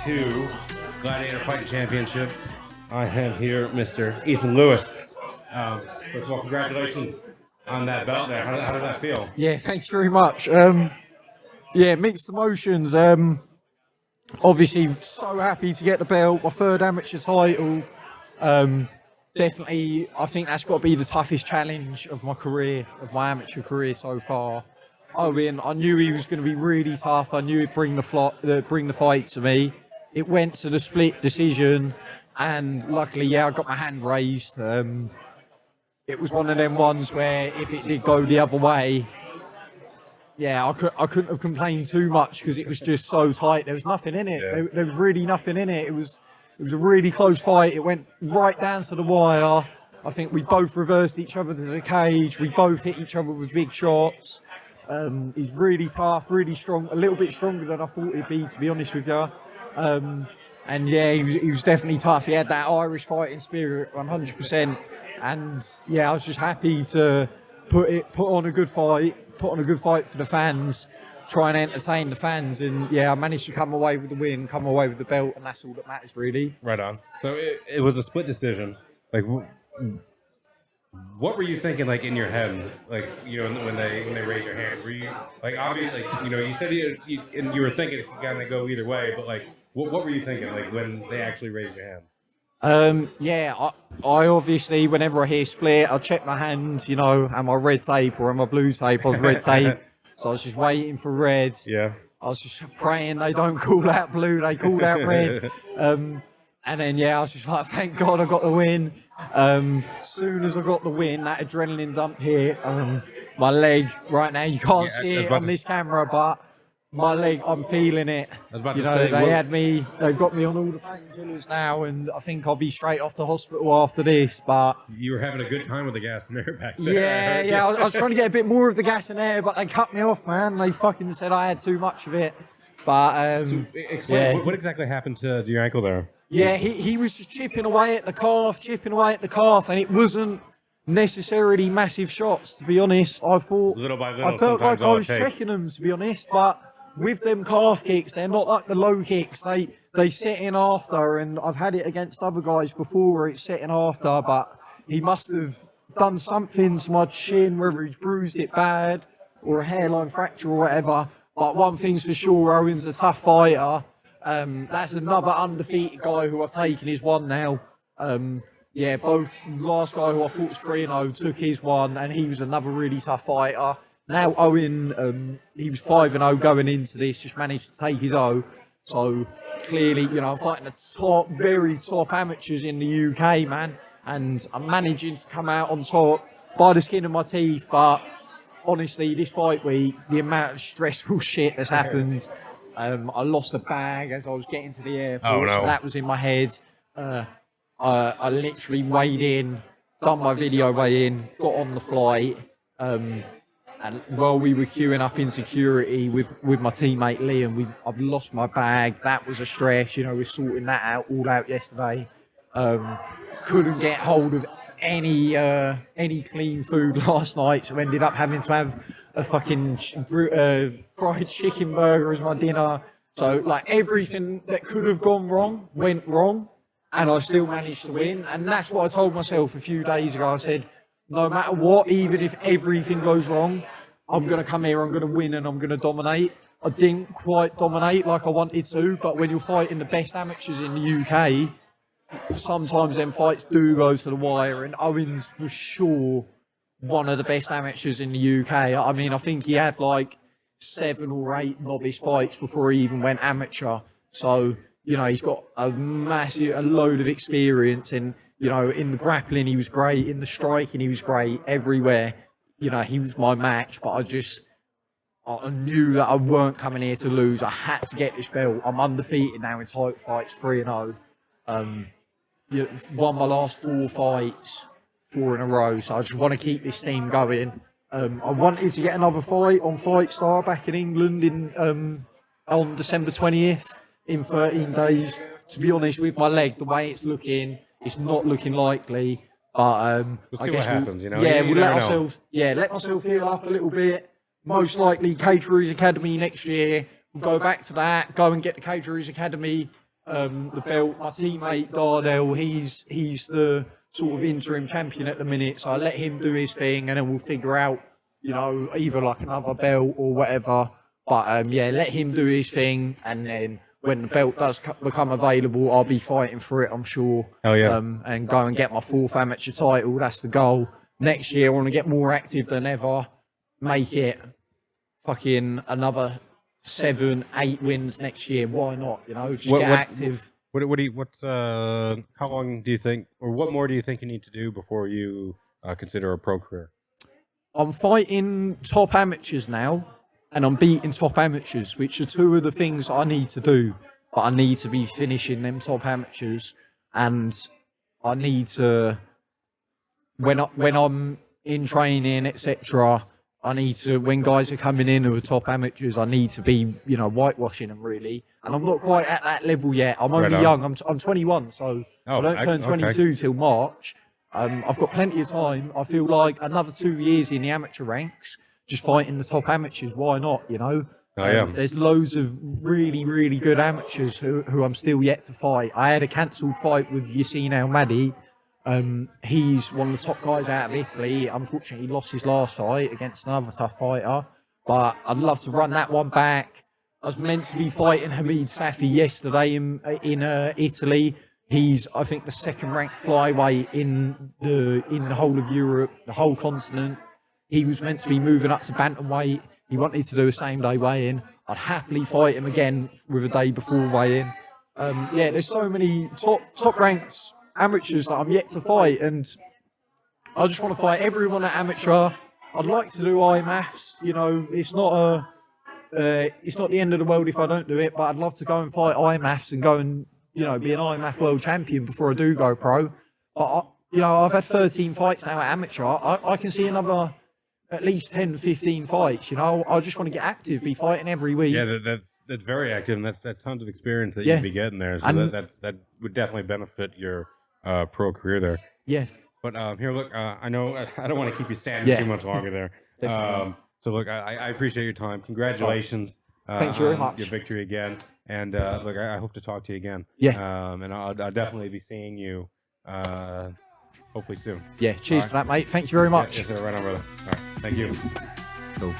to Gladiator Fighting Championship. I have here Mr. Ethan Lewis. First of all, congratulations on that belt there. How did that feel? Yeah, thanks very much. Yeah, mixed emotions. Obviously, so happy to get the belt, my third amateur title. Definitely, I think that's got to be the toughest challenge of my career, of my amateur career so far. I knew he was going to be really tough. I knew he'd bring the fight to me. It went to the split decision, and luckily, yeah, I got my hand raised. It was one of them ones where if it did go the other way, yeah, I couldn't have complained too much because it was just so tight. There was nothing in it. Yeah. There was really nothing in it. It was a really close fight. It went right down to the wire. I think we both reversed each other to the cage. We both hit each other with big shots. He's really tough, really strong, a little bit stronger than I thought he'd be, to be honest with you. And yeah, he was definitely tough. He had that Irish fighting spirit, 100%. And yeah, I was just happy to put on a good fight for the fans, try and entertain the fans. And yeah, I managed to come away with the win, come away with the belt, and that's all that matters, really. Right on. So it was a split decision. Like, what were you thinking, like, in your head, like, you know, when they raised your hand? Were you, like, obviously, like, you know, you said you were thinking it could kind of go either way, but, like, what were you thinking, like, when they actually raised your hand? Yeah, I obviously, whenever I hear split, I'll check my hand, you know, am I red tape or am I blue tape? I was red tape, so I was just waiting for red. Yeah. I was just praying they don't call out blue, they called out red. And then, yeah, I was just like, thank God I got the win. Soon as I got the win, that adrenaline dump here, my leg right now, you can't see it on this camera, but my leg, I'm feeling it. You know, they've got me on all the painkillers now, and I think I'll be straight off to hospital after this, but... You were having a good time with the gas and air back there. Yeah, I was trying to get a bit more of the gas and air, but they cut me off, man. They fucking said I had too much of it. But, explain, what exactly happened to your ankle there? Yeah, he was just chipping away at the calf, and it wasn't necessarily massive shots, to be honest. I thought, little by little, I felt like I was checking them, to be honest, but with them calf kicks, they're not like the low kicks. They set in after, and I've had it against other guys before where it's set in after, but he must have done something to my chin, whether he's bruised it bad or a hairline fracture or whatever. But one thing's for sure, Owen's a tough fighter. That's another undefeated guy who I've taken his one now. Yeah, both last guy who I thought was 3-0 took his one, and he was another really tough fighter. Now Owen, he was 5-0 going into this, just managed to take his O. So clearly, you know, I'm fighting the very top amateurs in the UK, man, and I'm managing to come out on top by the skin of my teeth. But honestly, this fight week, the amount of stressful shit that's happened. I lost a bag as I was getting to the airport. Oh, no. So that was in my head. I literally weighed in, done my video weigh in, got on the flight, and while we were queuing up in security with my teammate Liam, I've lost my bag. That was a stress, you know, we're sorting that all out yesterday. Couldn't get hold of any clean food last night, so ended up having to have a fucking fried chicken burger as my dinner. So like everything that could have gone wrong went wrong, and I still managed to win. And that's what I told myself a few days ago. I said, no matter what, even if everything goes wrong, I'm going to come here, I'm going to win, and I'm going to dominate. I didn't quite dominate like I wanted to, but when you're fighting the best amateurs in the UK, sometimes them fights do go to the wire, and Owen's for sure one of the best amateurs in the UK. I mean, I think he had like 7 or 8 novice fights before he even went amateur. So, you know, he's got a load of experience, and, you know, in the grappling he was great, in the striking he was great, everywhere. You know, he was my match, but I knew that I weren't coming here to lose. I had to get this belt. I'm undefeated now in title fights, 3-0. Won my last 4 fights, 4 in a row, so I just want to keep this team going. I wanted to get another fight on Fight Star back in England on December 20th in 13 days. To be honest, with my leg, the way it's looking, it's not looking likely. But we'll see what happens, you know. Yeah, we'll let myself heal up a little bit. Most likely, Cage Warriors Academy next year. We'll go back to that. Go and get the Cage Warriors Academy the belt. My teammate Dardell, he's the sort of interim champion at the minute, so I let him do his thing, and then we'll figure out, you know, either like another belt or whatever. But yeah, let him do his thing, and then when the belt does become available, I'll be fighting for it, I'm sure. Hell yeah. And go and get my 4th amateur title. That's the goal. Next year, I want to get more active than ever. Make it fucking another 7, 8 wins next year. Why not? You know, just get active. How long do you think, or what more do you think you need to do before you consider a pro career? I'm fighting top amateurs now, and I'm beating top amateurs, which are 2 of the things I need to do. But I need to be finishing them top amateurs, and I need to, when I'm in training, etc., I need to, when guys are coming in who are top amateurs, I need to be, you know, whitewashing them really. And I'm not quite at that level yet. I'm only young. I'm 21, so I don't turn 22 till March. I've got plenty of time. I feel like another 2 years in the amateur ranks, just fighting the top amateurs. Why not? You know, there's loads of really, really good amateurs who I'm still yet to fight. I had a cancelled fight with Yassine El-Madi. He's one of the top guys out of Italy. Unfortunately, he lost his last fight against another tough fighter, but I'd love to run that one back. I was meant to be fighting Hamid Safi yesterday in Italy. He's, I think, the 2nd ranked flyweight in the whole of Europe, the whole continent. He was meant to be moving up to bantamweight. He wanted to do a same day weigh-in. I'd happily fight him again with a day before weigh-in. Yeah, there's so many top ranked amateurs that I'm yet to fight, and I just want to fight everyone at amateur. I'd like to do IMAFs, you know, it's not the end of the world if I don't do it, but I'd love to go and fight IMAFs and go and, you know, be an IMAF world champion before I do go pro. But you know, I've had 13 fights now at amateur. I can see another at least 10, 15 fights, you know. I just want to get active, be fighting every week. Yeah, that's very active, and that's tons of experience that you'd be getting there. So that would definitely benefit your pro career there. Yeah. But here, look, I know I don't want to keep you standing too much longer there. So look, I appreciate your time. Congratulations. Thank you very much. Your victory again. And look, I hope to talk to you again. Yeah. And I'll definitely be seeing you hopefully soon. Yeah. Cheers for that, mate. Thank you very much. Yes, sir. Right on, brother. All right. Thank you. Cool.